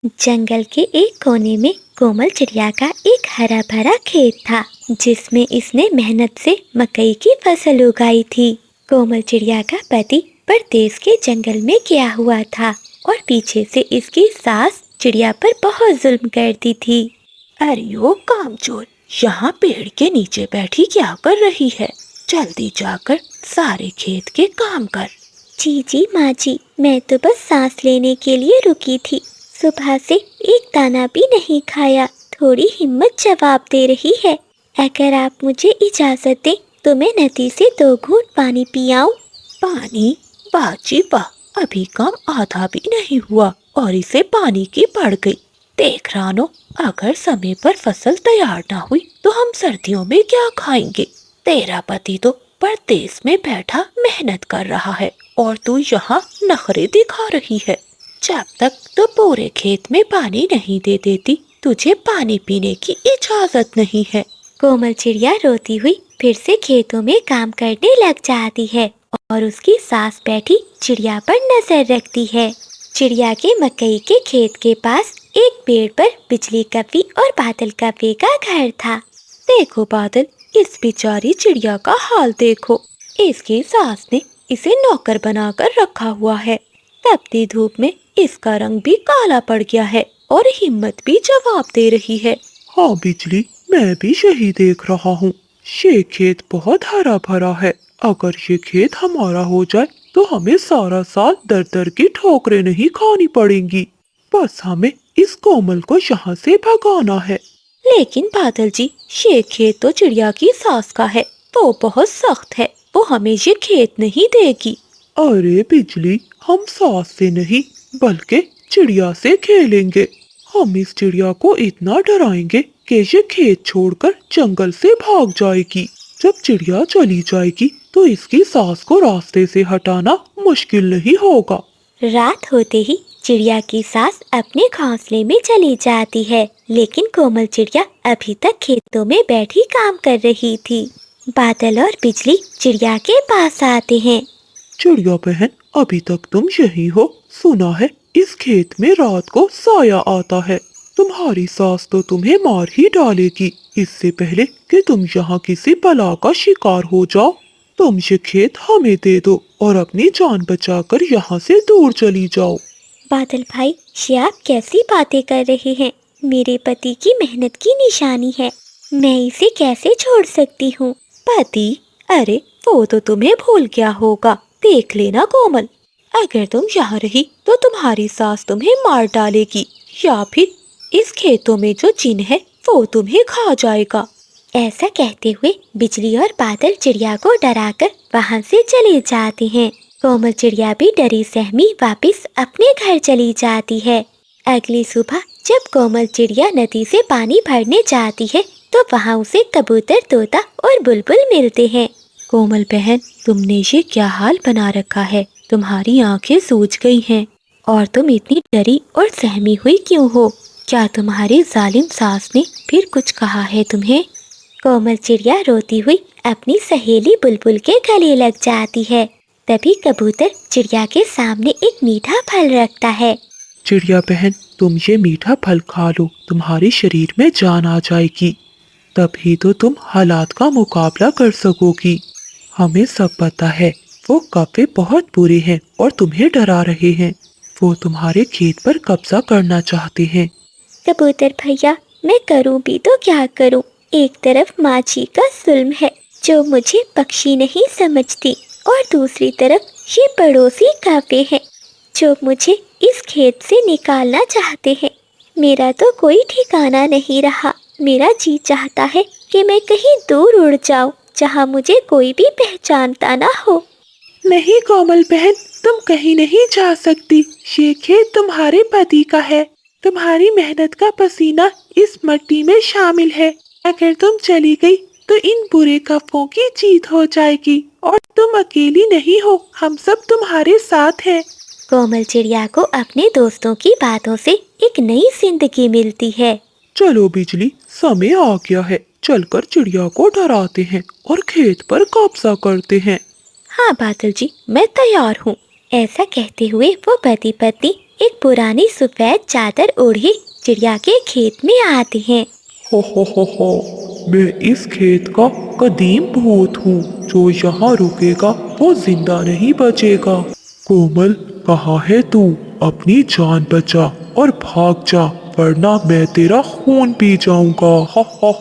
जंगल के एक कोने में कोमल चिड़िया का एक हरा भरा खेत था, जिसमें इसने मेहनत से मकई की फसल उगाई थी। कोमल चिड़िया का पति परदेस के जंगल में गया हुआ था और पीछे से इसकी सास चिड़िया पर बहुत जुल्म करती थी। अरे ओ कामचोर, यहाँ पेड़ के नीचे बैठी क्या कर रही है? जल्दी जाकर सारे खेत के काम कर। जी माँ जी, मैं तो बस सांस लेने के लिए रुकी थी। सुबह से एक दाना भी नहीं खाया। थोड़ी हिम्मत जवाब दे रही है। अगर आप मुझे इजाजत दें तो मैं नदी से 2 घूंट पानी पी आऊं। पानी? बाजी वाह, अभी काम आधा भी नहीं हुआ और इसे पानी की पड़ गई। देख रानो, अगर समय पर फसल तैयार ना हुई तो हम सर्दियों में क्या खाएंगे? तेरा पति तो परदेस में बैठा मेहनत कर रहा है और तू यहाँ नखरे दिखा रही है। जब तक तो पूरे खेत में पानी नहीं दे देती, तुझे पानी पीने की इजाजत नहीं है। कोमल चिड़िया रोती हुई फिर से खेतों में काम करने लग जाती है और उसकी सास बैठी चिड़िया पर नजर रखती है। चिड़िया के मकई के खेत के पास एक पेड़ पर बिजली कव्वी और बादल कव्वे का घर था। देखो बादल, इस बेचारी चिड़िया का हाल देखो। इसकी सास ने इसे नौकर बनाकर रखा हुआ है। तपती धूप में इसका रंग भी काला पड़ गया है और हिम्मत भी जवाब दे रही है। हाँ बिजली, मैं भी यही देख रहा हूँ। ये खेत बहुत हरा भरा है। अगर ये खेत हमारा हो जाए तो हमें सारा साल दर दर की ठोकरें नहीं खानी पड़ेंगी। बस हमें इस कोमल को यहाँ से भगाना है। लेकिन बादल जी, ये खेत तो चिड़िया की सास का है। वो बहुत सख्त है, वो हमें ये खेत नहीं देगी। अरे बिजली, हम सास से नहीं बल्कि चिड़िया से खेलेंगे। हम इस चिड़िया को इतना डराएंगे कि ये खेत छोड़कर जंगल से भाग जाएगी। जब चिड़िया चली जाएगी तो इसकी सास को रास्ते से हटाना मुश्किल नहीं होगा। रात होते ही चिड़िया की सास अपने घोंसले में चली जाती है, लेकिन कोमल चिड़िया अभी तक खेतों में बैठी काम कर रही थी। बादल और बिजली चिड़िया के पास आते हैं। चिड़िया बहन, अभी तक तुम यही हो? सुना है इस खेत में रात को साया आता है। तुम्हारी सास तो तुम्हें मार ही डालेगी इससे पहले कि तुम यहाँ किसी बला का शिकार हो जाओ। तुम ये खेत हमें दे दो और अपनी जान बचाकर यहाँ से दूर चली जाओ। बादल भाई, ये आप कैसी बातें कर रहे हैं? मेरे पति की मेहनत की निशानी है, मैं इसे कैसे छोड़ सकती हूँ? पति? अरे वो तो तुम्हें भूल गया होगा। देख लेना कोमल, अगर तुम यहाँ रही तो तुम्हारी सास तुम्हें मार डालेगी या फिर इस खेतों में जो जिन है वो तुम्हें खा जाएगा। ऐसा कहते हुए बिजली और बादल चिड़िया को डराकर वहाँ से चले जाते हैं। कोमल चिड़िया भी डरी सहमी वापस अपने घर चली जाती है। अगली सुबह जब कोमल चिड़िया नदी से पानी भरने जाती है तो वहाँ उसे कबूतर, तोता और बुलबुल मिलते हैं। कोमल बहन, तुमने ये क्या हाल बना रखा है? तुम्हारी आंखें सूज गई हैं और तुम इतनी डरी और सहमी हुई क्यों हो? क्या तुम्हारी जालिम सास ने फिर कुछ कहा है तुम्हें? कोमल चिड़िया रोती हुई अपनी सहेली बुलबुल के गले लग जाती है। तभी कबूतर चिड़िया के सामने एक मीठा फल रखता है। चिड़िया बहन, तुम ये मीठा फल खा लो, तुम्हारे शरीर में जान आ जाएगी। तभी तो तुम हालात का मुकाबला कर सकोगी। हमें सब पता है, वो कव्वे बहुत बुरे हैं और तुम्हें डरा रहे हैं। वो तुम्हारे खेत पर कब्जा करना चाहते हैं। कबूतर भैया, मैं करूं भी तो क्या करूं? एक तरफ माँ जी का जुल्म है जो मुझे पक्षी नहीं समझती, और दूसरी तरफ ये पड़ोसी कव्वे हैं जो मुझे इस खेत से निकालना चाहते हैं। मेरा तो कोई ठिकाना नहीं रहा। मेरा जी चाहता है कि मैं कहीं दूर उड़ जाऊं, जहाँ मुझे कोई भी पहचानता ना हो। नहीं कोमल बहन, तुम कहीं नहीं जा सकती। ये खेत तुम्हारे पति का है। तुम्हारी मेहनत का पसीना इस मिट्टी में शामिल है। अगर तुम चली गई तो इन बुरे कव्वों की जीत हो जाएगी और तुम अकेली नहीं हो, हम सब तुम्हारे साथ हैं। कोमल चिड़िया को अपने दोस्तों की बातों से एक नई जिंदगी मिलती है। चलो बिजली, समय आ गया है। चलकर चिड़िया को डराते हैं और खेत पर कब्जा करते हैं। हाँ बादल जी, मैं तैयार हूँ। ऐसा कहते हुए वो पति पत्नी एक पुरानी सफेद चादर ओढ़े चिड़िया के खेत में आते हैं। हो, मैं इस खेत का कदीम भूत हूँ, जो यहाँ रुकेगा वो जिंदा नहीं बचेगा। कोमल, कहाँ है तू? अपनी जान बचा और भाग जा, वरना मैं तेरा खून पी जाऊंगा। हा।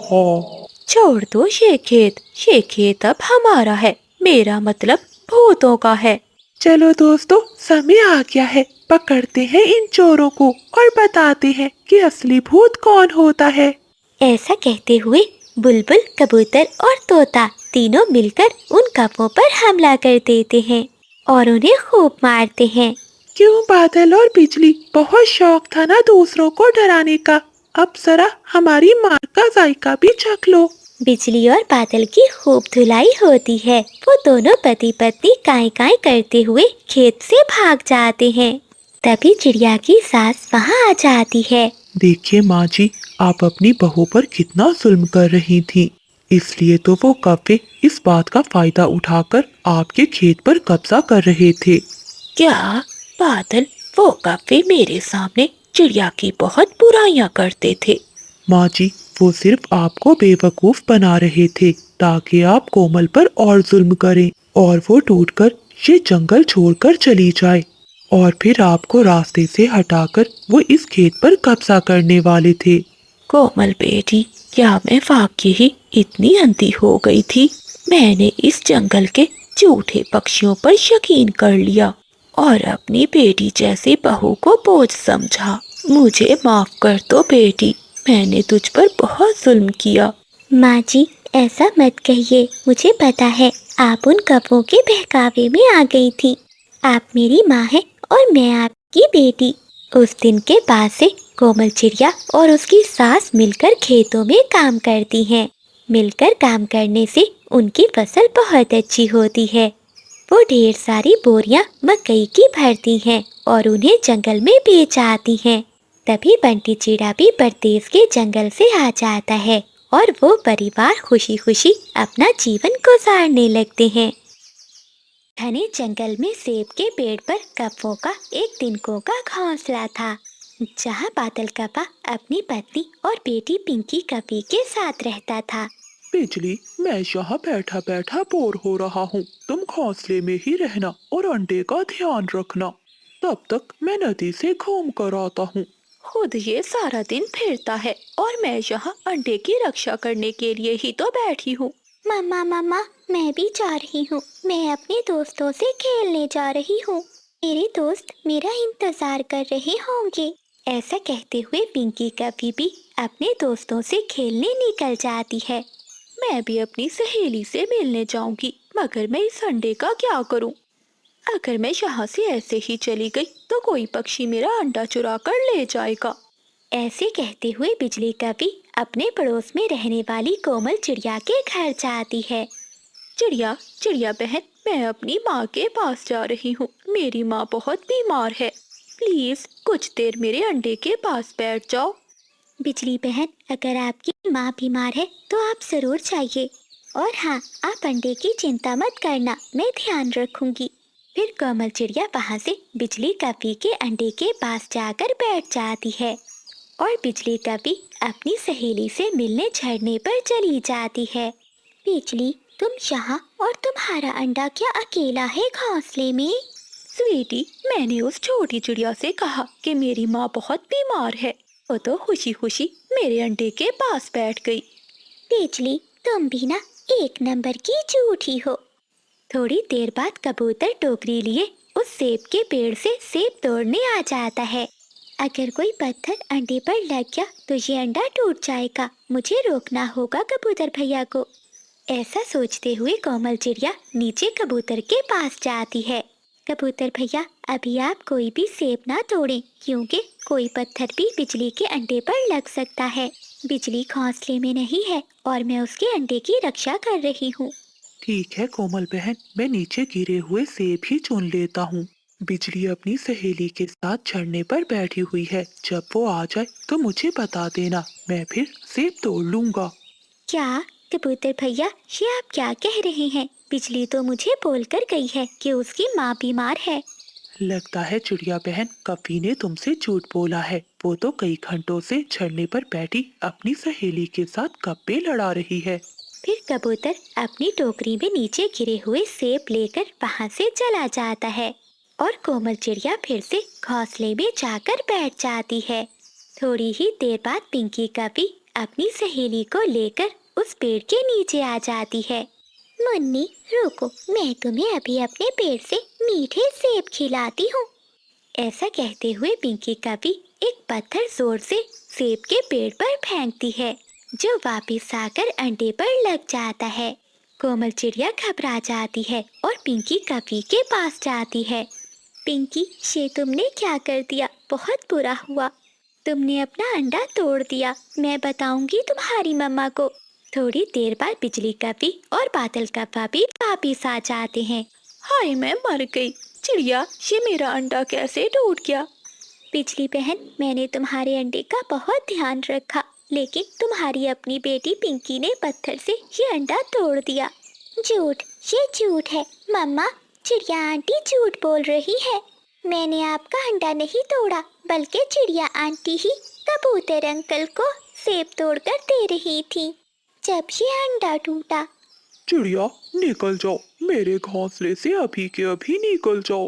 छोड़ दो ये खेत अब हमारा है, मेरा मतलब भूतों का है। चलो दोस्तों, समय आ गया है, पकड़ते हैं इन चोरों को और बताते हैं कि असली भूत कौन होता है। ऐसा कहते हुए बुलबुल, कबूतर और तोता तीनों मिलकर उन कौवों पर हमला कर देते हैं और उन्हें खूब मारते हैं। क्यों बादल और बिजली, बहुत शौक था ना दूसरों को डराने का। अब जरा हमारी मार का जायका भी चख लो। बिजली और बादल की खूब धुलाई होती है। वो दोनों पति पत्नी काई काई करते हुए खेत से भाग जाते हैं। तभी चिड़िया की सास वहाँ आ जाती है। देखिए माँ जी, आप अपनी बहू पर कितना जुल्म कर रही थी, इसलिए तो वो कौवे इस बात का फायदा उठाकर आपके खेत पर कब्जा कर रहे थे। क्या बादल, वो कौवे मेरे सामने चिड़िया की बहुत बुराइयां करते थे। माँ जी, वो सिर्फ आपको बेवकूफ बना रहे थे ताकि आप कोमल पर और जुल्म करें और वो टूटकर ये जंगल छोड़कर चली जाए, और फिर आपको रास्ते से हटाकर वो इस खेत पर कब्जा करने वाले थे। कोमल बेटी, क्या मैं वाकई ही इतनी अंधी हो गई थी? मैंने इस जंगल के झूठे पक्षियों पर यकीन कर लिया और अपनी बेटी जैसी बहू को बोझ समझा। मुझे माफ कर दो बेटी, मैंने तुझ पर बहुत जुल्म किया। माँ जी, ऐसा मत कहिए, मुझे पता है आप उन कौवों के बहकावे में आ गई थी। आप मेरी माँ हैं और मैं आपकी बेटी। उस दिन के बाद से कोमल चिड़िया और उसकी सास मिलकर खेतों में काम करती हैं। मिलकर काम करने से उनकी फसल बहुत अच्छी होती है। वो ढेर सारी बोरियां मकई की भरती हैं और उन्हें जंगल में बेच आती हैं। तभी बंटी चिड़ा भी परदेस के जंगल से आ जाता है और वो परिवार खुशी खुशी अपना जीवन गुजारने लगते हैं। घने जंगल में सेब के पेड़ पर कौवों का एक तिनकों का घोंसला था, जहाँ बादल कौवा अपनी पत्नी और बेटी पिंकी कौवी के साथ रहता था। बिजली, मैं यहाँ बैठा बैठा बोर हो रहा हूँ, तुम घोंसले में ही रहना और अंडे का ध्यान रखना। तब तक मैं नदी से घूम कर आता हूँ। खुद ये सारा दिन फिरता है और मैं यहाँ अंडे की रक्षा करने के लिए ही तो बैठी हूँ। मम्मा मम्मा, मैं भी जा रही हूँ। मैं अपने दोस्तों से खेलने जा रही हूँ। मेरे दोस्त मेरा इंतजार कर रहे होंगे। ऐसा कहते हुए पिंकी कभी भी अपने दोस्तों से खेलने निकल जाती है। मैं भी अपनी सहेली से मिलने जाऊंगी, मगर मैं इस अंडे का क्या करूं? अगर मैं यहाँ से ऐसे ही चली गई तो कोई पक्षी मेरा अंडा चुरा कर ले जाएगा। ऐसे कहते हुए बिजली कभी अपने पड़ोस में रहने वाली कोमल चिड़िया के घर जाती है। चिड़िया, चिड़िया बहन, मैं अपनी माँ के पास जा रही हूँ। मेरी माँ बहुत बीमार है, प्लीज कुछ देर मेरे अंडे के पास बैठ जाओ। बिजली बहन, अगर आपकी माँ बीमार है तो आप ज़रूर जाइए। और हाँ, आप अंडे की चिंता मत करना, मैं ध्यान रखूंगी। फिर कोमल चिड़िया वहाँ से बिजली कभी के अंडे के पास जाकर बैठ जाती है और बिजली कभी अपनी सहेली से मिलने झरने पर चली जाती है। बिजली, तुम यहाँ और तुम्हारा अंडा क्या अकेला है घोंसले में? स्वीटी, मैंने उस छोटी चिड़िया से कहा कि मेरी माँ बहुत बीमार है। वो तो खुशी खुशी मेरे अंडे के पास बैठ गई। बिजली, तुम भी ना एक नंबर की झूठी हो। थोड़ी देर बाद कबूतर टोकरी लिए उस सेब के पेड़ से सेब तोड़ने आ जाता है। अगर कोई पत्थर अंडे पर लग गया तो ये अंडा टूट जाएगा, मुझे रोकना होगा कबूतर भैया को। ऐसा सोचते हुए कोमल चिड़िया नीचे कबूतर के पास जाती है। कबूतर भैया, अभी आप कोई भी सेब ना तोड़ें, क्योंकि कोई पत्थर भी बिजली के अंडे पर लग सकता है। बिजली घोंसले में नहीं है और मैं उसके अंडे की रक्षा कर रही हूँ। ठीक है कोमल बहन, मैं नीचे गिरे हुए सेब ही चुन लेता हूँ। बिजली अपनी सहेली के साथ झरने पर बैठी हुई है, जब वो आ जाए तो मुझे बता देना, मैं फिर सेब तोड़ लूंगा। क्या कबूतर भैया, ये आप क्या कह रहे हैं? बिजली तो मुझे बोलकर गई है कि उसकी माँ बीमार है। लगता है चिड़िया बहन कभी ने तुमसे झूठ बोला है। वो तो कई घंटों से झरने पर बैठी अपनी सहेली के साथ गप्पे लड़ा रही है। फिर कबूतर अपनी टोकरी में नीचे गिरे हुए सेब लेकर वहां से चला जाता है और कोमल चिड़िया फिर से घोंसले में जाकर बैठ जाती है। थोड़ी ही देर बाद पिंकी कभी अपनी सहेली को लेकर उस पेड़ के नीचे आ जाती है। मुन्नी रुको, मैं तुम्हें अभी अपने पेड़ से मीठे सेब खिलाती हूँ। ऐसा कहते हुए पिंकी कभी एक पत्थर जोर से सेब के पेड़ पर फेंकती है, जो वापस आकर अंडे पर लग जाता है। कोमल चिड़िया घबरा जाती है और पिंकी कभी के पास जाती है। पिंकी, ये तुमने क्या कर दिया? बहुत बुरा हुआ। तुमने अपना अंडा तोड़ दिया। मैं बताऊंगी तुम्हारी मम्मा को। थोड़ी देर बाद बिजली कभी और बादल कप्पा भी वापिस आ जाते हैं। हाय, मैं मर गई। चिड़िया, ये मेरा अंडा कैसे टूट गया? बिजली बहन, मैंने तुम्हारे अंडे का बहुत ध्यान रखा, लेकिन तुम्हारी अपनी बेटी पिंकी ने पत्थर से ये अंडा तोड़ दिया। झूठ, ये झूठ है मम्मा। चिड़िया आंटी झूठ बोल रही है। मैंने आपका अंडा नहीं तोड़ा, बल्कि चिड़िया आंटी ही कबूतर अंकल को सेब तोड़कर दे रही थी। जब ये अंडा टूटा। चिड़िया निकल जाओ, मेरे घोंसले से अभी के अभी निकल जाओ।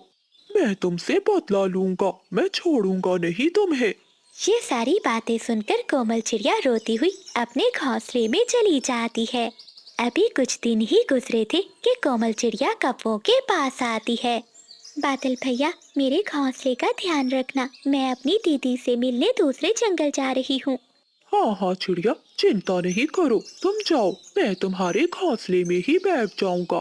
मैं तुमसे बदला लूंगा, मैं छोड़ूंगा नहीं तुम्हें। ये सारी बातें सुनकर कोमल चिड़िया रोती हुई अपने घोंसले में चली जाती है। अभी कुछ दिन ही गुजरे थे कि कोमल चिड़िया कौवों के पास आती है। बादल भैया, मेरे घोंसले का ध्यान रखना। मैं अपनी दीदी से मिलने दूसरे जंगल जा रही हूँ। हाँ हाँ चिड़िया, चिंता नहीं करो, तुम जाओ, मैं तुम्हारे घोंसले में ही बैठ जाऊंगा।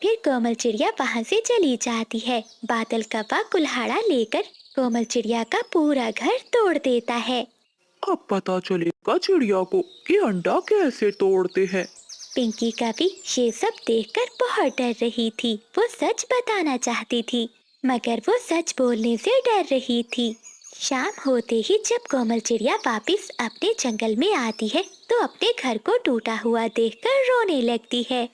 फिर कोमल चिड़िया वहाँ से चली जाती है। बादल कौवा कुल्हाड़ा लेकर कोमल चिड़िया का पूरा घर तोड़ देता है। अब पता चलेगा चिड़िया को कि अंडा कैसे तोड़ते हैं। पिंकी कभी ये सब देखकर बहुत डर रही थी। वो सच बताना चाहती थी, मगर वो सच बोलने से डर रही थी। शाम होते ही जब कोमल चिड़िया वापस अपने जंगल में आती है, तो अपने घर को टूटा हुआ देखकर रोने लगती है।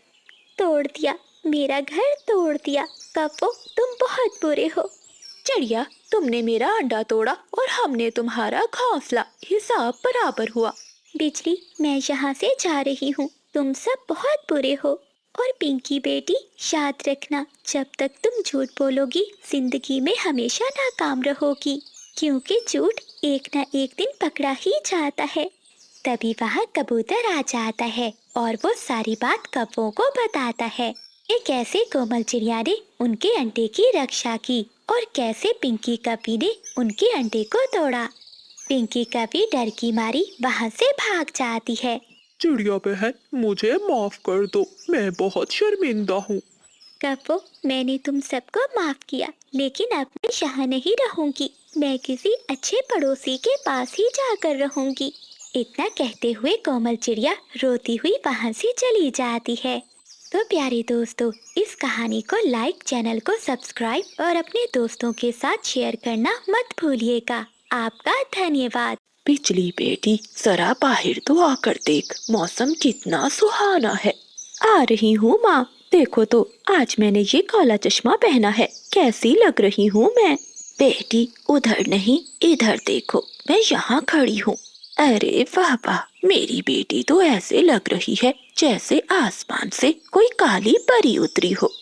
तोड़ दिया, मेरा घर तोड़ दिया। कौवो, तुम बहुत बुरे हो। चिड़िया, तुमने मेरा अंडा तोड़ा और हमने तुम्हारा घोंसला, हिसाब बराबर हुआ। बिजली, मैं यहाँ से जा रही हूँ। तुम सब बहुत बुरे हो। और पिंकी बेटी, याद रखना, जब तक तुम झूठ बोलोगी जिंदगी में हमेशा नाकाम रहोगी, क्योंकि झूठ एक ना एक दिन पकड़ा ही जाता है। तभी वहाँ कबूतर आ जाता है और वो सारी बात कौवों को बताता है कि कैसे कोमल चिड़िया ने उनके अंडे की रक्षा की और कैसे पिंकी कभी ने उनके अंडे को तोड़ा। पिंकी कभी डर की मारी वहाँ से भाग जाती है। चिड़िया बहन, मुझे माफ कर दो, मैं बहुत शर्मिंदा हूँ। कौवो, मैंने तुम सबको माफ किया, लेकिन अब मैं यहाँ नहीं रहूंगी। मैं किसी अच्छे पड़ोसी के पास ही जाकर रहूंगी। इतना कहते हुए कोमल चिड़िया रोती हुई वहाँ से चली जाती है। तो प्यारे दोस्तों, इस कहानी को लाइक, चैनल को सब्सक्राइब और अपने दोस्तों के साथ शेयर करना मत भूलिएगा। आपका धन्यवाद। बिजली बेटी, जरा बाहर तो आकर देख, मौसम कितना सुहाना है। आ रही हूँ माँ, देखो तो आज मैंने ये काला चश्मा पहना है, कैसी लग रही हूँ मैं। बेटी, उधर नहीं इधर देखो, मैं यहाँ खड़ी हूँ। अरे वाह वाह, मेरी बेटी तो ऐसे लग रही है जैसे आसमान से कोई काली परी उतरी हो।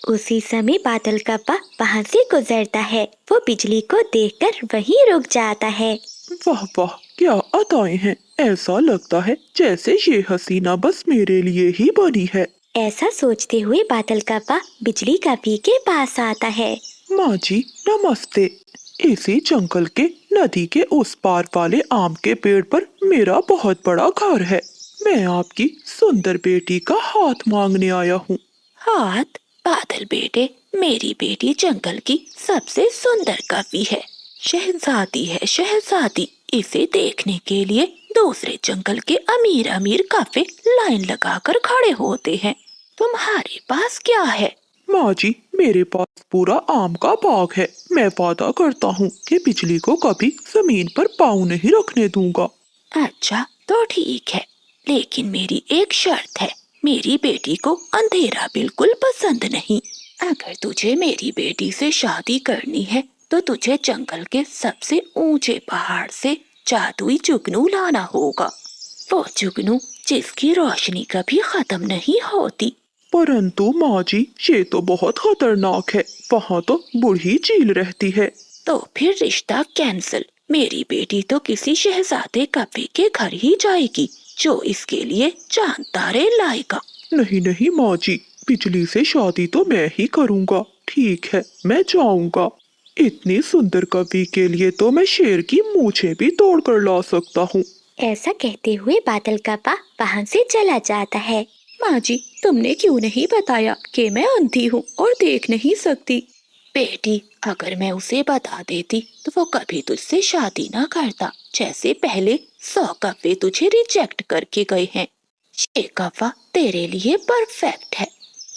उसी समय बादल कप्पा वहाँ से गुजरता है। वो बिजली को देखकर वहीं रुक जाता है। वाह वाह, क्या अदाएं हैं। ऐसा लगता है जैसे ये हसीना बस मेरे लिए ही बनी है। ऐसा सोचते हुए बादल कप्पा बिजली कभी के पास आता है। माँ जी नमस्ते। इसी जंगल के नदी के उस पार वाले आम के पेड़ पर मेरा बहुत बड़ा घर है। मैं आपकी सुंदर बेटी का हाथ मांगने आया हूँ। हाथ? बादल बेटे, मेरी बेटी जंगल की सबसे सुंदर कवि है, शहजादी है शहजादी। इसे देखने के लिए दूसरे जंगल के अमीर अमीर काफे लाइन लगाकर खड़े होते हैं। तुम्हारे पास क्या है? माँ जी, मेरे पास पूरा आम का बाग है। मैं वादा करता हूँ कि बिजली को कभी जमीन पर पाँव नहीं रखने दूंगा। अच्छा तो ठीक है, लेकिन मेरी एक शर्त है। मेरी बेटी को अंधेरा बिल्कुल पसंद नहीं। अगर तुझे मेरी बेटी से शादी करनी है तो तुझे जंगल के सबसे ऊंचे पहाड़ से जादुई जुगनू लाना होगा। वो जुगनू जिसकी रोशनी कभी खत्म नहीं होती। परंतु माँ जी, ये तो बहुत खतरनाक है। वहाँ तो बूढ़ी चील रहती है। तो फिर रिश्ता कैंसिल। मेरी बेटी तो किसी शहजादे कव्वे के घर ही जाएगी जो इसके लिए चांद तारे लाएगा। नहीं नहीं माँ जी, बिजली से शादी तो मैं ही करूँगा। ठीक है, मैं जाऊँगा। इतनी सुंदर कवि के लिए तो मैं शेर की मूछें भी तोड़ कर ला सकता हूँ। ऐसा कहते हुए बादल कव्वा वहाँ से चला जाता है। माँ जी, तुमने क्यों नहीं बताया कि मैं अंधी हूँ और देख नहीं सकती? बेटी, अगर मैं उसे बता देती तो वो कभी तुझसे शादी ना करता। जैसे पहले 100 कव्वे तुझे रिजेक्ट करके गए हैं। ये कव्वा तेरे लिए परफेक्ट है,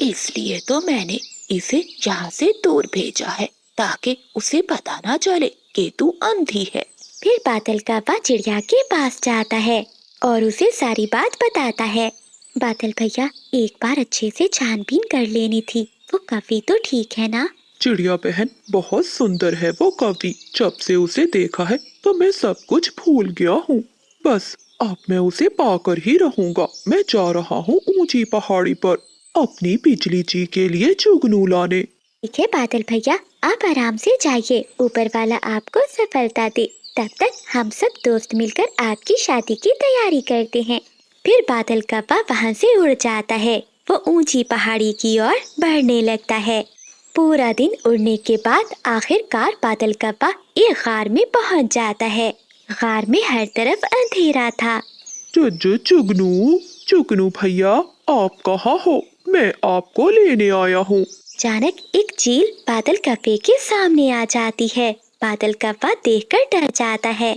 इसलिए तो मैंने इसे यहाँ से दूर भेजा है ताकि उसे पता ना चले कि तू अंधी है। फिर बादल कव्वा चिड़िया के पास जाता है और उसे सारी बात बताता है। बादल भैया, एक बार अच्छे से छानबीन कर लेनी थी। वो कवि तो ठीक है ना? चिड़िया बहन, बहुत सुंदर है वो कवि। जब से उसे देखा है तो मैं सब कुछ भूल गया हूँ। बस अब मैं उसे पाकर ही रहूंगा। मैं जा रहा हूँ ऊंची पहाड़ी पर अपनी बिजली जी के लिए जुगनू लाने। ठीक है बादल भैया, आप आराम से जाइए। ऊपर वाला आपको सफलता दे। तब तक हम सब दोस्त मिलकर आपकी शादी की तैयारी करते हैं। फिर बादल कव्वा वहाँ से उड़ जाता है। वो ऊंची पहाड़ी की ओर बढ़ने लगता है। पूरा दिन उड़ने के बाद आखिरकार बादल कव्वा एक गार में पहुँच जाता है। गार में हर तरफ अंधेरा था। जुगनू, जुगनू भैया, आप कहाँ हो? मैं आपको लेने आया हूँ। अचानक एक चील बादल कव्वे के सामने आ जाती है। बादल कव्वा देखकर डर जाता है।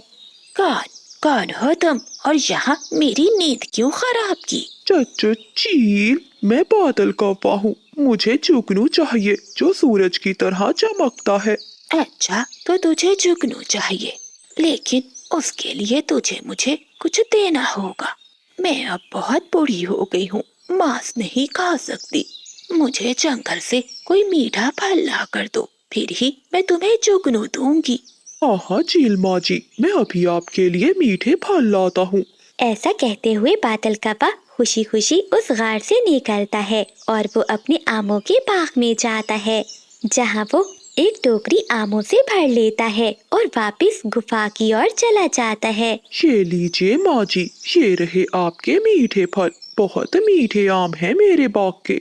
कौन हो तुम और यहाँ मेरी नींद क्यों खराब की? चील, मैं बादल कव्वा हूँ। मुझे जुगनू चाहिए जो सूरज की तरह चमकता है। अच्छा, तो तुझे जुगनू चाहिए, लेकिन उसके लिए तुझे मुझे कुछ देना होगा। मैं अब बहुत बूढ़ी हो गई हूँ, मांस नहीं खा सकती। मुझे जंगल से कोई मीठा फल ला कर दो, फिर ही मैं तुम्हें जुगनू दूंगी। हाँ चील माँ जी, मैं अभी आपके लिए मीठे फल लाता हूँ। ऐसा कहते हुए बादल कव्वा खुशी खुशी उस गार से निकलता है और वो अपने आमों के बाग में जाता है, जहाँ वो एक टोकरी आमों से भर लेता है और वापस गुफा की ओर चला जाता है। ये लीजिए माँ जी, ये रहे आपके मीठे फल। बहुत मीठे आम हैं मेरे बाग के।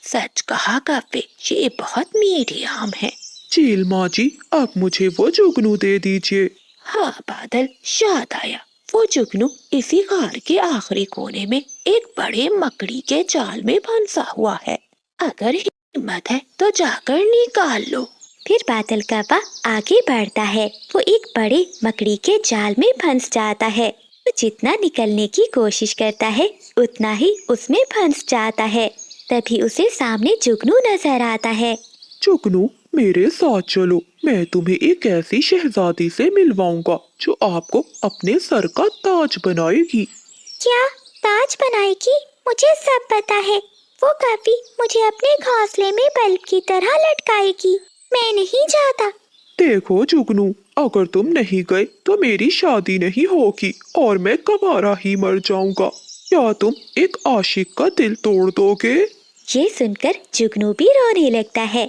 सच कहा कव्वे, ये बहुत मीठे आम हैं। चील माँ जी, अब मुझे वो जुगनू दे दीजिए। हाँ बादल, याद आया। वो जुगनू इसी गार के आखिरी कोने में एक बड़े मकड़ी के जाल में फंसा हुआ है। अगर हिम्मत है तो जाकर निकाल लो। फिर बादल कव्वा आगे बढ़ता है। वो एक बड़े मकड़ी के जाल में फंस जाता है। वो जितना निकलने की कोशिश करता है उतना ही उसमें फंस जाता है। तभी उसे सामने जुगनू नजर आता है। जुगनू, मेरे साथ चलो। मैं तुम्हें एक ऐसी शहजादी से मिलवाऊंगा जो आपको अपने सर का ताज बनाएगी। क्या ताज बनाएगी? मुझे सब पता है। वो कवि मुझे अपने घोंसले में बल्ब की तरह लटकाएगी। मैं नहीं जाता। देखो जुगनू, अगर तुम नहीं गए तो मेरी शादी नहीं होगी और मैं कबारा ही मर जाऊंगा। क्या तुम एक आशिक का दिल तोड़ दोगे? ये सुनकर जुगनू भी रोने लगता है।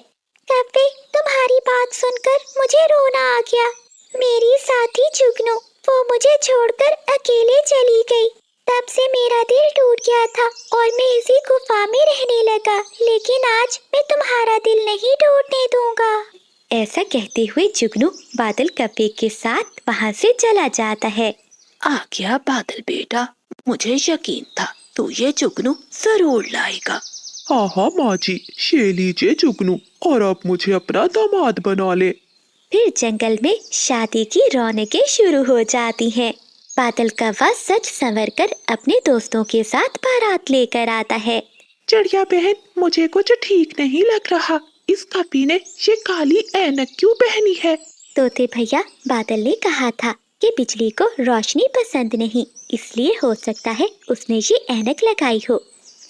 कव्वे, तुम्हारी बात सुनकर मुझे रोना आ गया। मेरी साथी जुगनू, वो मुझे छोड़कर अकेले चली गई। तब से मेरा दिल टूट गया था और मैं इसी गुफा में रहने लगा। लेकिन आज मैं तुम्हारा दिल नहीं टूटने दूंगा। ऐसा कहते हुए जुगनू बादल कव्वे के साथ वहाँ से चला जाता है। आ गया बादल बेटा, मुझे यकीन था तू ये जुगनू जरूर लाएगा। हाँ माँ जी, ये लीजिए जुगनू, और अब मुझे अपना दामाद बना ले। फिर जंगल में शादी की रौनकें शुरू हो जाती हैं। बादल कव्वा सच संवर कर अपने दोस्तों के साथ बारात लेकर आता है। चिड़िया बहन, मुझे कुछ ठीक नहीं लग रहा। इस कवि ने ये काली ऐनक क्यों पहनी है? तोते भैया, बादल ने कहा था कि बिजली को रोशनी पसंद नहीं, इसलिए हो सकता है उसने ये ऐनक लगाई हो।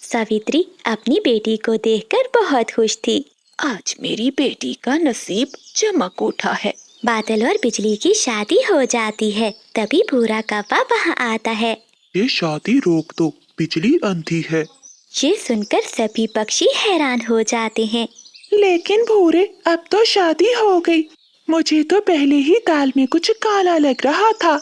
सावित्री अपनी बेटी को देखकर बहुत खुश थी। आज मेरी बेटी का नसीब चमक उठा है। बादल और बिजली की शादी हो जाती है। तभी भूरा कौवा वहाँ आता है। ये शादी रोक दो, बिजली अंधी है। ये सुनकर सभी पक्षी हैरान हो जाते हैं। लेकिन भूरे, अब तो शादी हो गई। मुझे तो पहले ही दाल में कुछ काला लग रहा था।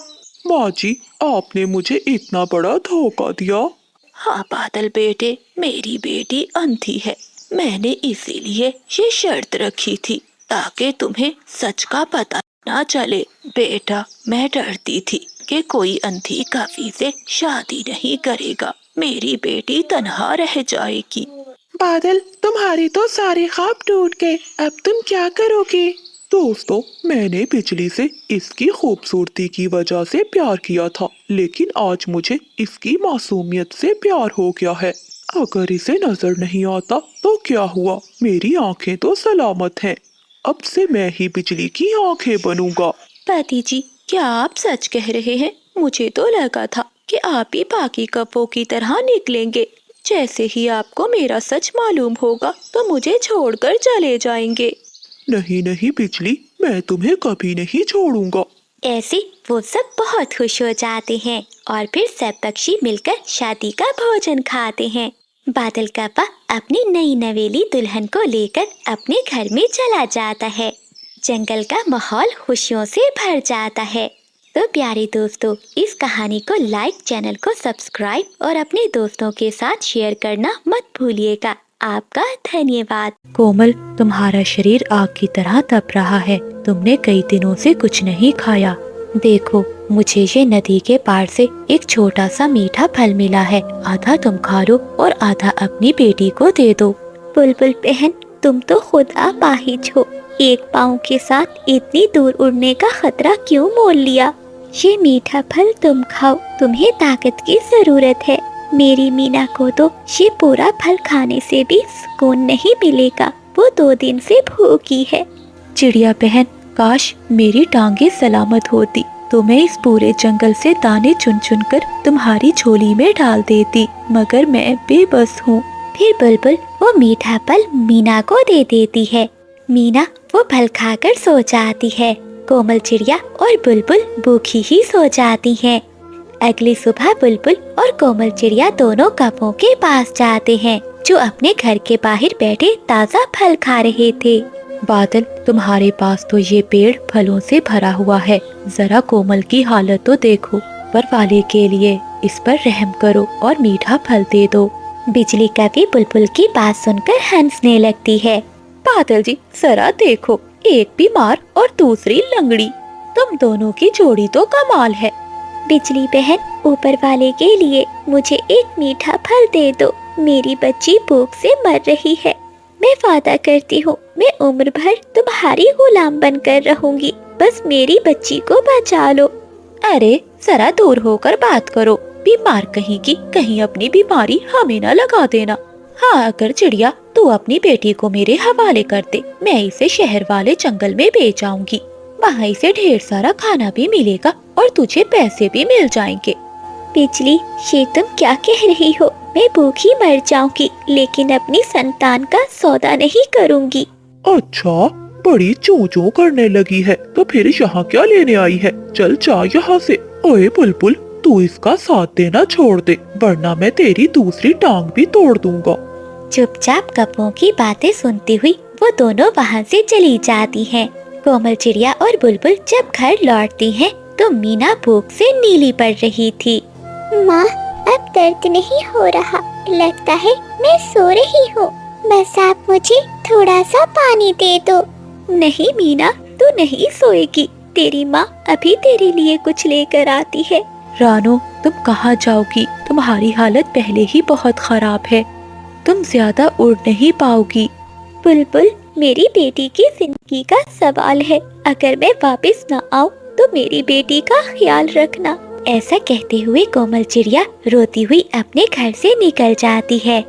माँ जी, आपने मुझे इतना बड़ा धोखा दिया। हाँ बादल बेटे, मेरी बेटी अंधी है। मैंने इसीलिए ये शर्त रखी थी ताकि तुम्हें सच का पता ना चले। बेटा, मैं डरती थी कि कोई अंधी कवि से शादी नहीं करेगा, मेरी बेटी तन्हा रह जाएगी। बादल, तुम्हारे तो सारे ख्वाब टूट गए, अब तुम क्या करोगे? दोस्तों, मैंने बिजली से इसकी खूबसूरती की वजह से प्यार किया था, लेकिन आज मुझे इसकी मासूमियत से प्यार हो गया है। अगर इसे नजर नहीं आता तो क्या हुआ, मेरी आंखें तो सलामत हैं। अब से मैं ही बिजली की आंखें बनूंगा। दादी जी, क्या आप सच कह रहे हैं? मुझे तो लगा था कि आप भी बाकी कौवों की तरह निकलेंगे। जैसे ही आपको मेरा सच मालूम होगा तो मुझे छोड़कर चले जाएंगे। नहीं नहीं बिजली, मैं तुम्हें कभी नहीं छोड़ूंगा। ऐसे वो सब बहुत खुश हो जाते हैं और फिर सब पक्षी मिलकर शादी का भोजन खाते हैं। बादल कौवा अपनी नई नवेली दुल्हन को लेकर अपने घर में चला जाता है। जंगल का माहौल खुशियों से भर जाता है। तो प्यारे दोस्तों, इस कहानी को लाइक, चैनल को सब्सक्राइब और अपने दोस्तों के साथ शेयर करना मत भूलिएगा। आपका धन्यवाद। कोमल, तुम्हारा शरीर आग की तरह तप रहा है। तुमने कई दिनों से कुछ नहीं खाया। देखो, मुझे ये नदी के पार से एक छोटा सा मीठा फल मिला है। आधा तुम खा लो और आधा अपनी बेटी को दे दो। बुलबुल बहन, तुम तो खुद अपाहिज हो। एक पाँव के साथ इतनी दूर उड़ने का खतरा क्यों मोल लिया? ये मीठा फल तुम खाओ, तुम्हें ताकत की जरूरत है। मेरी मीना को तो ये पूरा फल खाने से भी सुकून नहीं मिलेगा, वो 2 दिन से भूखी है। चिड़िया बहन, काश मेरी टांगे सलामत होती तो मैं इस पूरे जंगल से दाने चुन चुन कर तुम्हारी झोली में डाल देती, मगर मैं बेबस हूँ। फिर बुलबुल वो मीठा फल मीना को दे देती है। मीना वो फल खाकर सो जाती है। कोमल चिड़िया और बुलबुल भूखी ही सो जाती हैं। अगली सुबह बुलबुल और कोमल चिड़िया दोनों कौवों के पास जाते हैं, जो अपने घर के बाहर बैठे ताज़ा फल खा रहे थे। बादल, तुम्हारे पास तो ये पेड़ फलों से भरा हुआ है। जरा कोमल की हालत तो देखो। ऊपर वाले के लिए इस पर रहम करो और मीठा फल दे दो। बिजली कवि बुलबुल की बात सुनकर हंसने लगती है। बादल जी, जरा देखो, एक बीमार और दूसरी लंगड़ी। तुम दोनों की जोड़ी तो कमाल है। बिजली बहन, ऊपर वाले के लिए मुझे एक मीठा फल दे दो। मेरी बच्ची भूख से मर रही है। मैं वादा करती हूँ, मैं उम्र भर तुम्हारी गुलाम बनकर रहूंगी। बस मेरी बच्ची को बचा लो। अरे जरा दूर होकर बात करो। बीमार कहीं की कहीं अपनी बीमारी हमें न लगा देना। हाँ, अगर चिड़िया तू अपनी बेटी को मेरे हवाले कर दे, मैं इसे शहर वाले जंगल में बेच आऊंगी। वहाँ इसे ढेर सारा खाना भी मिलेगा और तुझे पैसे भी मिल जाएंगे। बिजली, ये तुम क्या कह रही हो? मैं भूखी मर जाऊंगी, लेकिन अपनी संतान का सौदा नहीं करूंगी। अच्छा, बड़ी चूं चूं करने लगी है, तो फिर यहाँ क्या लेने आई है? चल जा यहाँ से। ओए बुलबुल, तू इसका साथ देना छोड़ दे, वरना मैं तेरी दूसरी टांग भी तोड़ दूंगा। चुपचाप कौवों की बातें सुनती हुई वो दोनों वहाँ से चली जाती हैं। कोमल चिड़िया और बुलबुल जब घर लौटती हैं, तो मीना भूख से नीली पड़ रही थी। माँ, अब दर्द नहीं हो रहा, लगता है मैं सो रही हूँ। बस आप मुझे थोड़ा सा पानी दे दो। नहीं मीना, तू नहीं सोएगी। तेरी माँ अभी तेरे लिए कुछ लेकर आती है। रानो, तुम कहाँ जाओगी? तुम्हारी हालत पहले ही बहुत खराब है। तुम ज्यादा उड़ नहीं पाओगी। बुलबुल, मेरी बेटी की जिंदगी का सवाल है। अगर मैं वापस न आऊँ तो मेरी बेटी का ख्याल रखना। ऐसा कहते हुए कोमल चिड़िया रोती हुई अपने घर से निकल जाती है।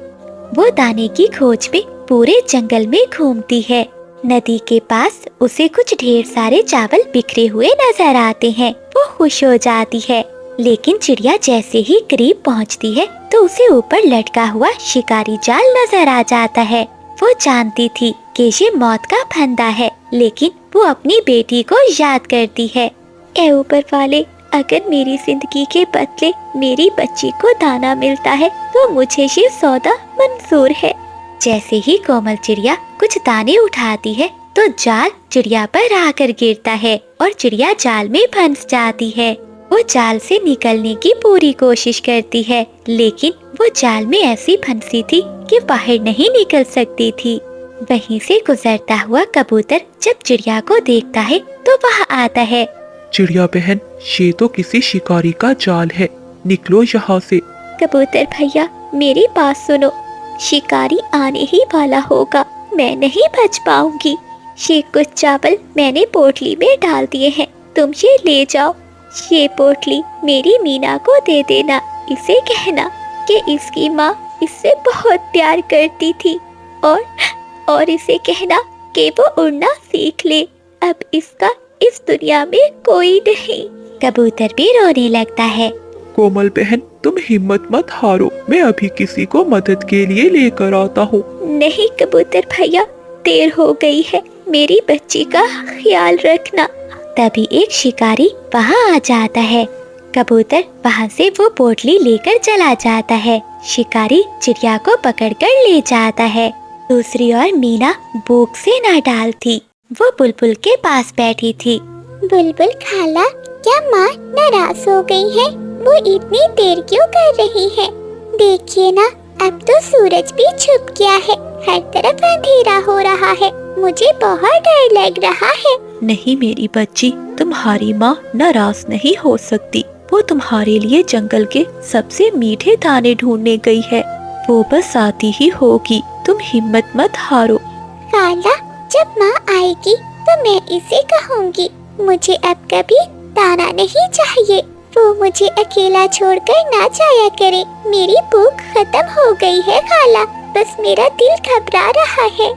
वो दाने की खोज में पूरे जंगल में घूमती है। नदी के पास उसे कुछ ढेर सारे चावल बिखरे हुए नजर आते हैं। वो खुश हो जाती है। लेकिन चिड़िया जैसे ही करीब पहुंचती है तो उसे ऊपर लटका हुआ शिकारी जाल नजर आ जाता है। वो जानती थी कि ये मौत का फंदा है, लेकिन वो अपनी बेटी को याद करती है। ए ऊपर वाले, अगर मेरी जिंदगी के बदले मेरी बच्ची को दाना मिलता है तो मुझे ये सौदा मंजूर है। जैसे ही कोमल चिड़िया कुछ दाने उठाती है तो जाल चिड़िया पर आकर गिरता है और चिड़िया जाल में फंस जाती है। वो जाल से निकलने की पूरी कोशिश करती है, लेकिन वो जाल में ऐसी फंसी थी कि बाहर नहीं निकल सकती थी। वहीं से गुजरता हुआ कबूतर जब चिड़िया को देखता है तो वह आता है। चिड़िया बहन, ये तो किसी शिकारी का जाल है, निकलो यहाँ से। कबूतर भैया, मेरी बात सुनो, शिकारी आने ही वाला होगा, मैं नहीं बच पाऊंगी। ये कुछ चावल मैंने पोटली में डाल दिए हैं, तुम ये ले जाओ। ये पोटली मेरी मीना को दे देना, इसे कहना कि इसकी माँ इससे बहुत प्यार करती थी, और इसे कहना कि वो उड़ना सीख ले, अब इसका इस दुनिया में कोई नहीं। कबूतर भी रोने लगता है। कोमल बहन, तुम हिम्मत मत हारो, मैं अभी किसी को मदद के लिए लेकर आता हूँ। नहीं कबूतर भैया, देर हो गई है, मेरी बच्ची का ख्याल रखना। तभी एक शिकारी वहाँ आ जाता है। कबूतर वहाँ से वो पोटली लेकर चला जाता है। शिकारी चिड़िया को पकड़कर ले जाता है। दूसरी ओर मीना भूख से नाडाल थी। वो बुलबुल के पास बैठी थी। बुलबुल खाला, क्या माँ नाराज हो गई है? वो इतनी देर क्यों कर रही है? देखिए ना, अब तो सूरज भी छुप गया है, हर तरफ अंधेरा हो रहा है, मुझे बहुत डर लग रहा है। नहीं मेरी बच्ची, तुम्हारी माँ नाराज नहीं हो सकती। वो तुम्हारे लिए जंगल के सबसे मीठे दाने ढूंढने गई है, वो बस आती ही होगी, तुम हिम्मत मत हारो। खाला, जब माँ आएगी तो मैं इसे कहूँगी, मुझे अब कभी दाना नहीं चाहिए, वो मुझे अकेला छोड़कर ना जाया करे। मेरी भूख खत्म हो गई है खाला, बस मेरा दिल घबरा रहा है।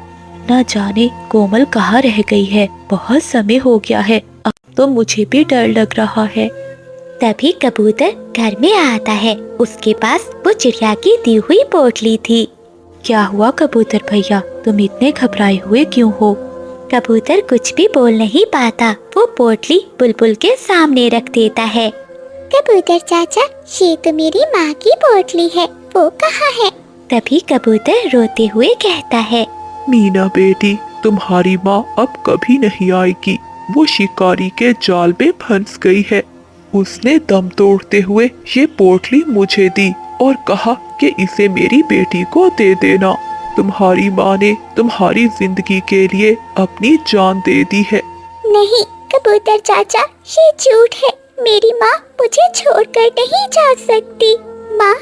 न जाने कोमल कहाँ रह गई है, बहुत समय हो गया है, अब तो मुझे भी डर लग रहा है। तभी कबूतर घर में आता है। उसके पास वो चिड़िया की दी हुई पोटली थी। क्या हुआ कबूतर भैया, तुम इतने घबराए हुए क्यों हो? कबूतर कुछ भी बोल नहीं पाता। वो पोटली बुलबुल के सामने रख देता है। कबूतर चाचा, ये तो मेरी माँ की पोटली है, वो कहाँ है? तभी कबूतर रोते हुए कहता है, मीना बेटी, तुम्हारी माँ अब कभी नहीं आएगी, वो शिकारी के जाल में फंस गई है। उसने दम तोड़ते हुए ये पोटली मुझे दी और कहा कि इसे मेरी बेटी को दे देना। तुम्हारी माँ ने तुम्हारी जिंदगी के लिए अपनी जान दे दी है। नहीं कबूतर चाचा, ये झूठ है, मेरी माँ मुझे छोड़कर नहीं जा सकती। माँ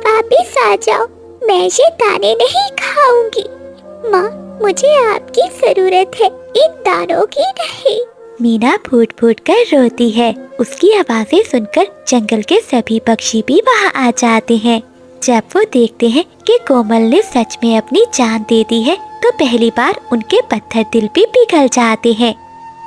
वापिस आ जाओ, मैं ये दाने नहीं खाऊंगी। माँ, मुझे आपकी जरूरत है, इन दानों की नहीं। मीना फूट फूट कर रोती है। उसकी आवाजें सुनकर जंगल के सभी पक्षी भी वहाँ आ जाते हैं। जब वो देखते हैं कि कोमल ने सच में अपनी जान दे दी है तो पहली बार उनके पत्थर दिल भी पिघल जाते हैं।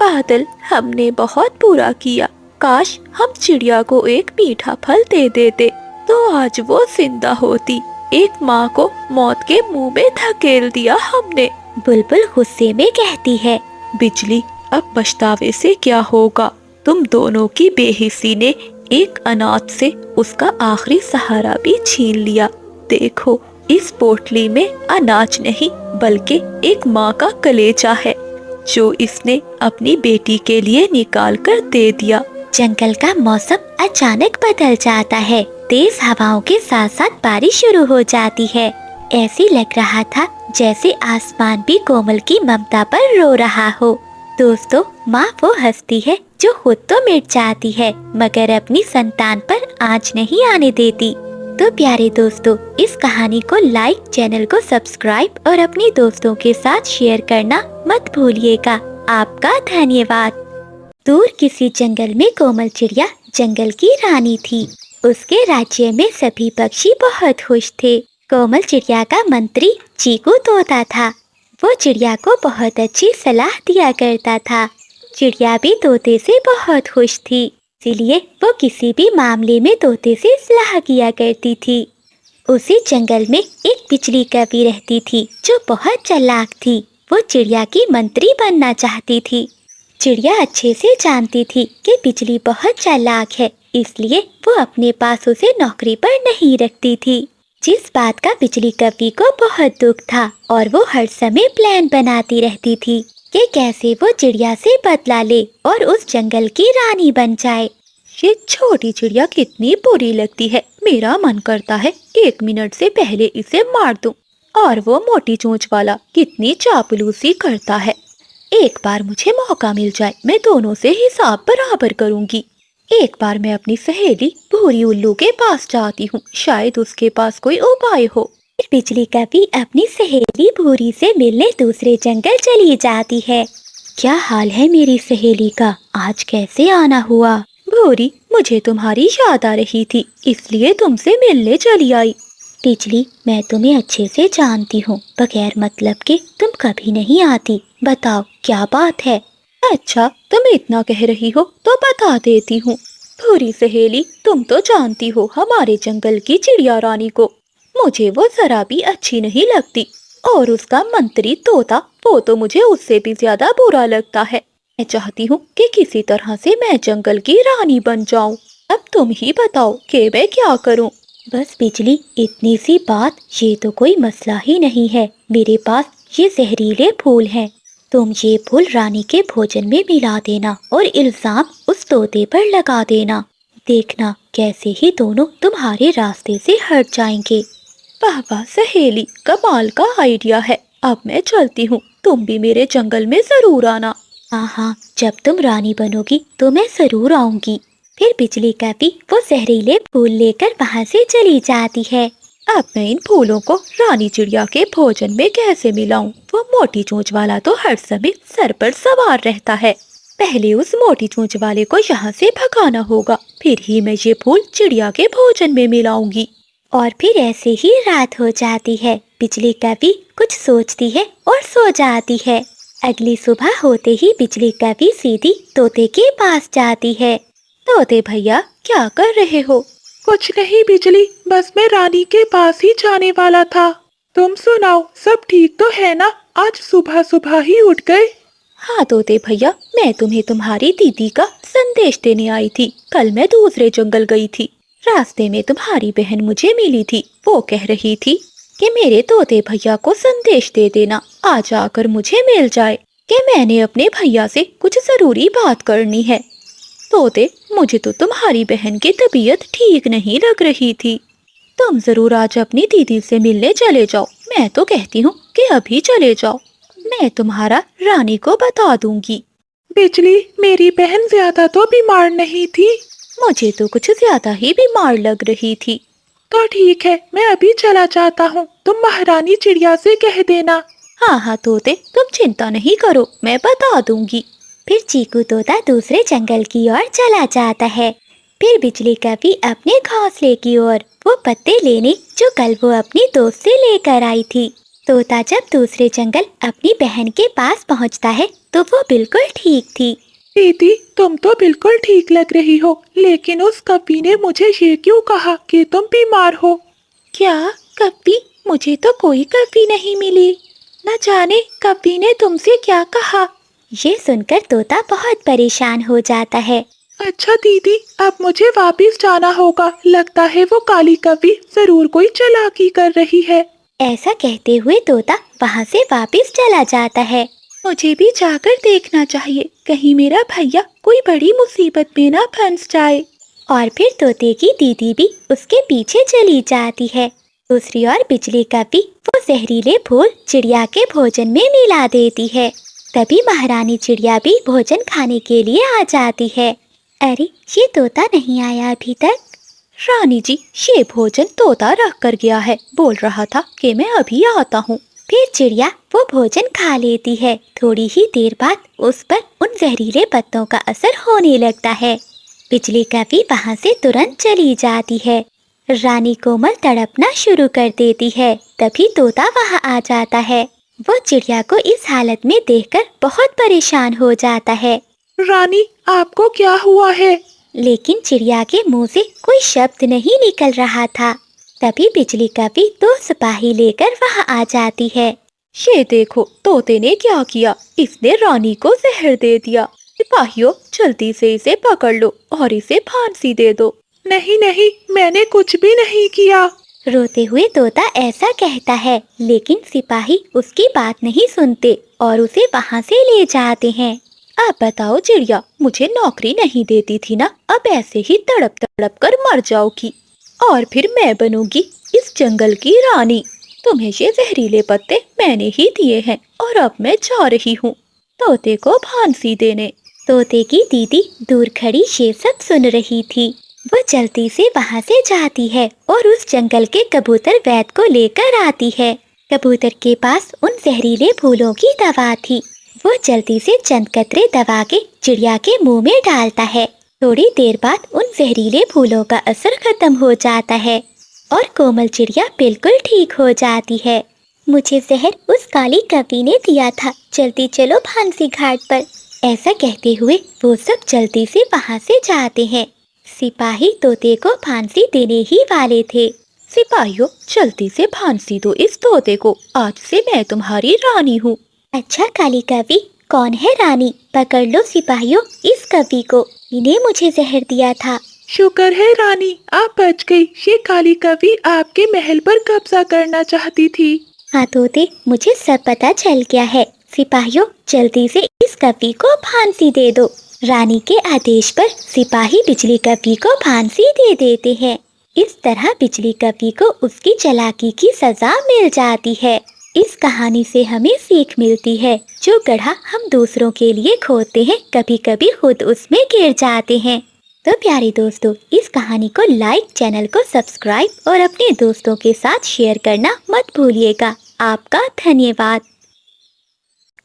बादल, हमने बहुत बुरा किया, काश हम चिड़िया को एक मीठा फल दे देते तो आज वो जिंदा होती। एक माँ को मौत के मुंह में धकेल दिया हमने। बुलबुल गुस्से में कहती है, बिजली, अब पछतावे से क्या होगा? तुम दोनों की बेहिसी ने एक अनाथ से उसका आखिरी सहारा भी छीन लिया। देखो, इस पोटली में अनाज नहीं बल्कि एक माँ का कलेजा है जो इसने अपनी बेटी के लिए निकाल कर दे दिया। जंगल का मौसम अचानक बदल जाता है। तेज हवाओं के साथ साथ बारिश शुरू हो जाती है। ऐसी लग रहा था जैसे आसमान भी कोमल की ममता पर रो रहा हो। दोस्तों, माँ वो हस्ती है जो खुद तो मिट जाती है मगर अपनी संतान पर आँच नहीं आने देती। तो प्यारे दोस्तों, इस कहानी को लाइक, चैनल को सब्सक्राइब और अपने दोस्तों के साथ शेयर करना मत भूलिएगा। आपका धन्यवाद। दूर किसी जंगल में कोमल चिड़िया जंगल की रानी थी। उसके राज्य में सभी पक्षी बहुत खुश थे। कोमल चिड़िया का मंत्री चीकू तोता था। वो चिड़िया को बहुत अच्छी सलाह दिया करता था। चिड़िया भी तोते से बहुत खुश थी। اسی لیے وہ کسی بھی معاملے میں طوطے سے صلاح کیا کرتی تھی۔ اسی جنگل میں ایک بجلی کبی رہتی تھی جو بہت چالاک تھی۔ وہ چڑیا کی منتری بننا چاہتی تھی۔ چڑیا اچھے سے جانتی تھی کہ بجلی بہت چالاک ہے، اس لیے وہ اپنے پاس اسے نوکری پر نہیں رکھتی تھی، جس بات کا بجلی کبی کو بہت دکھ تھا، اور وہ ہر سمے پلان بناتی رہتی تھی کہ کیسے وہ چڑیا سے بدلہ لے اور اس جنگل کی رانی بن جائے۔ یہ چھوٹی چڑیا کتنی بری لگتی ہے، میرا من کرتا ہے 1 منٹ سے پہلے اسے مار دوں۔ اور وہ موٹی چونچ والا کتنی چاپلوسی کرتا ہے۔ ایک بار مجھے موقع مل جائے میں دونوں سے حساب برابر کروں گی۔ ایک بار میں اپنی سہیلی بھوری الو کے پاس جاتی ہوں، شاید اس کے پاس کوئی اپائے ہو۔ بجلی کبی اپنی سہیلی بھوری سے ملنے دوسرے جنگل چلی جاتی ہے۔ کیا حال ہے میری سہیلی کا؟ آج کیسے آنا ہوا؟ بھوری، مجھے تمہاری یاد آ رہی تھی، اس لیے تم سے ملنے چلی آئی۔ بجلی، میں تمہیں اچھے سے جانتی ہوں، بغیر مطلب کے تم کبھی نہیں آتی، بتاؤ کیا بات ہے؟ اچھا، تم اتنا کہہ رہی ہو تو بتا دیتی ہوں۔ بھوری سہیلی، تم تو جانتی ہو ہمارے جنگل کی چڑیا رانی کو، مجھے وہ ذرا بھی اچھی نہیں لگتی، اور اس کا منتری طوطا، وہ تو مجھے اس سے بھی زیادہ برا لگتا ہے۔ میں چاہتی ہوں کہ کسی طرح سے میں جنگل کی رانی بن جاؤں۔ اب تم ہی بتاؤ کہ میں کیا کروں؟ بس بجلی، اتنی سی بات، یہ تو کوئی مسئلہ ہی نہیں ہے۔ میرے پاس یہ زہریلے پھول ہیں، تم یہ پھول رانی کے بھوجن میں ملا دینا اور الزام اس طوطے پر لگا دینا، دیکھنا کیسے ہی دونوں تمہارے راستے سے ہٹ جائیں گے۔ واہ واہ سہیلی، کمال کا آئیڈیا ہے۔ اب میں چلتی ہوں، تم بھی میرے جنگل میں ضرور آنا۔ ہاں ہاں، جب تم رانی بنو گی تو میں ضرور آؤں گی۔ پھر بجلی کبی وہ زہریلے پھول لے کر وہاں سے چلی جاتی ہے۔ اب میں ان پھولوں کو رانی چڑیا کے بھوجن میں کیسے ملاؤں؟ وہ موٹی چونچ والا تو ہر سمے سر پر سوار رہتا ہے۔ پہلے اس موٹی چونچ والے کو یہاں سے بھگانا ہوگا، پھر ہی میں یہ پھول چڑیا کے بھوجن میں ملاؤں گی۔ اور پھر ایسے ہی رات ہو جاتی ہے۔ بجلی کبی کچھ سوچتی ہے اور سو جاتی ہے۔ اگلی صبح ہوتے ہی بجلی کبی سیدھی طوطے کے پاس جاتی ہے۔ طوطے بھیا، کیا کر رہے ہو؟ کچھ نہیں بجلی، بس میں رانی کے پاس ہی جانے والا تھا۔ تم سناؤ، سب ٹھیک تو ہے نا؟ آج صبح صبح ہی اٹھ گئے؟ ہاں طوطے بھیا، میں تمہیں تمہاری دیدی کا سندیش دینے آئی تھی۔ کل میں دوسرے جنگل گئی تھی، راستے میں تمہاری بہن مجھے ملی تھی۔ وہ کہہ رہی تھی کہ میرے طوطے بھیا کو سندیش دے دینا، آج آ کر مجھے مل جائے، کہ میں نے اپنے بھیا سے کچھ ضروری بات کرنی ہے۔ طوطے، مجھے تو تمہاری بہن کی طبیعت ٹھیک نہیں لگ رہی تھی، تم ضرور آج اپنی دیدی سے ملنے چلے جاؤ۔ میں تو کہتی ہوں کہ ابھی چلے جاؤ، میں تمہارا رانی کو بتا دوں گی۔ بجلی، میری بہن زیادہ تو بیمار نہیں تھی؟ مجھے تو کچھ زیادہ ہی بیمار لگ رہی تھی۔ تو ٹھیک ہے، میں ابھی چلا جاتا ہوں، تم مہارانی چڑیا سے کہہ دینا۔ ہاں ہاں طوطے، تم چنتا نہیں کرو، میں بتا دوں گی۔ پھر چیکو طوطا دوسرے جنگل کی اور چلا جاتا ہے۔ پھر بجلی کبی اپنے گھونسلے کی اور وہ پتے لینے جو کل وہ اپنی دوست سے لے کر آئی تھی۔ طوطا جب دوسرے جنگل اپنی بہن کے پاس پہنچتا ہے تو وہ بالکل ٹھیک تھی۔ دیدی، تم تو بالکل ٹھیک لگ رہی ہو، لیکن اس کبی نے مجھے یہ کیوں کہا کہ تم بیمار ہو؟ کیا کبی؟ مجھے تو کوئی کبی نہیں ملی، نہ جانے کبی نے تم سے کیا کہا۔ یہ سن کر طوطا بہت پریشان ہو جاتا ہے۔ اچھا دیدی، اب مجھے واپس جانا ہوگا، لگتا ہے وہ کالی کبی ضرور کوئی چالاکی کر رہی ہے۔ ایسا کہتے ہوئے طوطا وہاں سے واپس چلا جاتا ہے۔ مجھے بھی جا کر دیکھنا چاہیے، کہیں میرا بھیا کوئی بڑی مصیبت میں نہ پھنس جائے۔ اور پھر طوطے کی دیدی بھی اس کے پیچھے چلی جاتی ہے۔ دوسری اور بجلی کبی وہ زہریلے پھول چڑیا کے بھوجن میں ملا دیتی ہے۔ تبھی مہارانی چڑیا بھی بھوجن کھانے کے لیے آ جاتی ہے۔ ارے، یہ طوطا نہیں آیا ابھی تک؟ رانی جی، یہ بھوجن طوطا رکھ کر گیا ہے، بول رہا تھا کہ میں ابھی آتا ہوں۔ پھر چڑیا وہ بھوجن کھا لیتی ہے۔ تھوڑی ہی دیر بعد اس پر ان زہریلے پتوں کا اثر ہونے لگتا ہے۔ بجلی کبی وہاں سے ترنت چلی جاتی ہے۔ رانی کومل تڑپنا شروع کر دیتی ہے۔ تبھی طوطا وہاں آ جاتا ہے۔ وہ چڑیا کو اس حالت میں دیکھ کر بہت پریشان ہو جاتا ہے۔ رانی، آپ کو کیا ہوا ہے؟ लेकिन चिड़िया के मुंह से कोई शब्द नहीं निकल रहा था। तभी बिजली कवि 2 सिपाही लेकर वहां आ जाती है। ये देखो तोते ने क्या किया, इसने रानी को जहर दे दिया। सिपाहियों जल्दी से इसे पकड़ लो और इसे फांसी दे दो। नहीं नहीं, मैंने कुछ भी नहीं किया। रोते हुए तोता ऐसा कहता है, लेकिन सिपाही उसकी बात नहीं सुनते और उसे वहां से ले जाते हैं। अब बताओ चिड़िया, मुझे नौकरी नहीं देती थी ना, अब ऐसे ही तड़प तड़प कर मर जाओगी और फिर मैं बनूंगी इस जंगल की रानी। तुम्हें ये जहरीले पत्ते मैंने ही दिए हैं और अब मैं जा रही हूँ तोते को फांसी देने। तोते की दीदी दूर खड़ी ये सब सुन रही थी। वो जल्दी से वहां से जाती है और उस जंगल के कबूतर वैद को लेकर आती है। कबूतर के पास उन जहरीले फूलों की दवा थी। वो जल्दी से चंद कतरे दवा के चिड़िया के मुंह में डालता है। थोड़ी देर बाद उन जहरीले फूलों का असर खत्म हो जाता है और कोमल चिड़िया बिल्कुल ठीक हो जाती है। मुझे जहर उस काली कवि ने दिया था, जल्दी चलो फांसी घाट पर। ऐसा कहते हुए वो सब जल्दी से वहां से जाते हैं। सिपाही तोते को फांसी देने ही वाले थे। सिपाहियों जल्दी से फांसी दो इस तोते को, आज से मैं तुम्हारी रानी हूँ। अच्छा काली कवि, कौन है रानी? पकड़ लो सिपाहियों इस कवि को, इन्हें मुझे जहर दिया था। शुक्र है रानी, आप बच गई। ये काली कवि आपके महल पर कब्जा करना चाहती थी। हाँ तोते, मुझे सब पता चल गया है। सिपाहियों जल्दी से इस कवि को फांसी दे दो। रानी के आदेश पर सिपाही बिजली कवि को फांसी दे देते हैं। इस तरह बिजली कवि को उसकी चालाकी की सजा मिल जाती है। इस कहानी से हमें सीख मिलती है, जो गड्ढा हम दूसरों के लिए खोदते हैं कभी कभी खुद उसमें गिर जाते हैं। तो प्यारे दोस्तों, इस कहानी को लाइक, चैनल को सब्सक्राइब और अपने दोस्तों के साथ शेयर करना मत भूलिएगा। आपका धन्यवाद।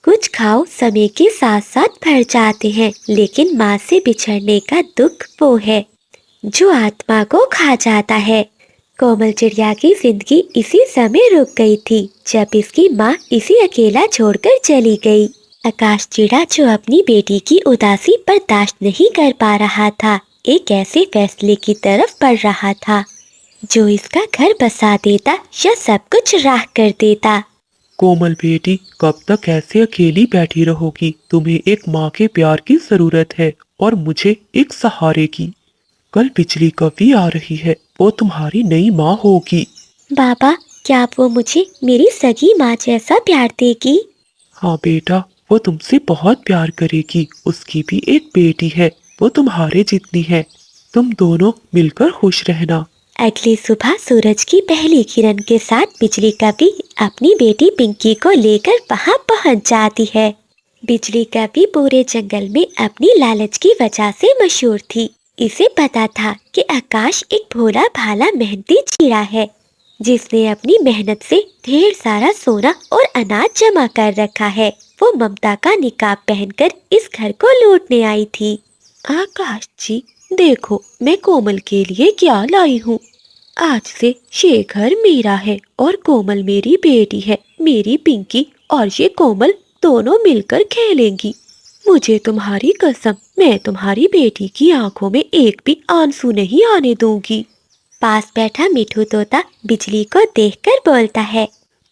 कुछ घाव समय के साथ साथ भर जाते हैं, लेकिन माँ से बिछड़ने का दुख वो है जो आत्मा को खा जाता है। कोमल चिड़िया की जिंदगी इसी समय रुक गई थी जब इसकी माँ इसे अकेला छोड़कर चली गई। आकाश चिड़ा जो अपनी बेटी की उदासी बर्दाश्त नहीं कर पा रहा था, एक ऐसे फैसले की तरफ बढ़ रहा था जो इसका घर बसा देता या सब कुछ राख कर देता। कोमल बेटी, कब तक ऐसे अकेली बैठी रहोगी? तुम्हें एक माँ के प्यार की जरूरत है और मुझे एक सहारे की। कल बिजली कवि आ रही है, वो तुम्हारी नई माँ होगी। बाबा, क्या वो मुझे मेरी सगी माँ जैसा प्यार देगी? हाँ बेटा, वो तुमसे बहुत प्यार करेगी। उसकी भी एक बेटी है, वो तुम्हारे जितनी है। तुम दोनों मिलकर खुश रहना। अगली सुबह सूरज की पहली किरण के साथ बिजली कवि अपनी बेटी पिंकी को लेकर वहां पहुंच जाती है। बिजली कवि पूरे जंगल में अपनी लालच की वजह से मशहूर थी। इसे पता था कि आकाश एक भोला भाला मेहनती चिड़ा है, जिसने अपनी मेहनत से ढेर सारा सोना और अनाज जमा कर रखा है। वो ममता का निकाब पहनकर इस घर को लूटने आई थी। आकाश जी देखो, मैं कोमल के लिए क्या लाई हूँ। आज से ये घर मेरा है और कोमल मेरी बेटी है। मेरी पिंकी और ये कोमल दोनों मिलकर खेलेंगी। मुझे तुम्हारी कसम, मैं तुम्हारी बेटी की आंखों में एक भी आंसू नहीं आने दूंगी। पास बैठा मिठू तोता बिजली को देखकर बोलता है,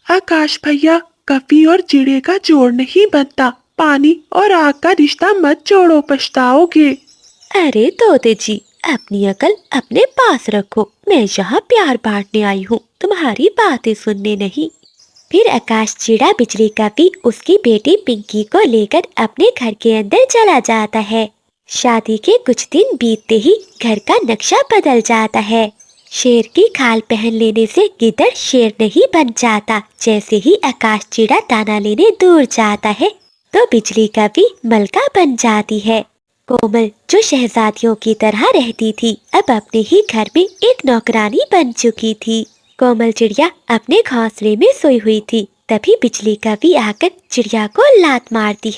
आकाश भैया, कवि और चिड़े का जोड़ नहीं बनता। पानी और आग का रिश्ता मत जोड़ो, पछताओगे। अरे तोते जी, अपनी अकल अपने पास रखो। मैं यहाँ प्यार बांटने आई हूँ, तुम्हारी बातें सुनने नहीं। फिर आकाश चिड़ा बिजली कवि उसकी बेटी पिंकी को लेकर अपने घर के अंदर चला जाता है। शादी के कुछ दिन बीतते ही घर का नक्शा बदल जाता है। शेर की खाल पहन लेने से गिद्दड़ शेर नहीं बन जाता। जैसे ही आकाश चिड़ा दाना लेने दूर जाता है तो बिजली कवि मलका बन जाती है। कोमल जो शहजादियों की तरह रहती थी, अब अपने ही घर में एक नौकरानी बन चुकी थी। कोमल चिड़िया अपने घोंसले में सोई हुई थी। तभी बिजली कवि आकर चिड़िया को लात मारती है।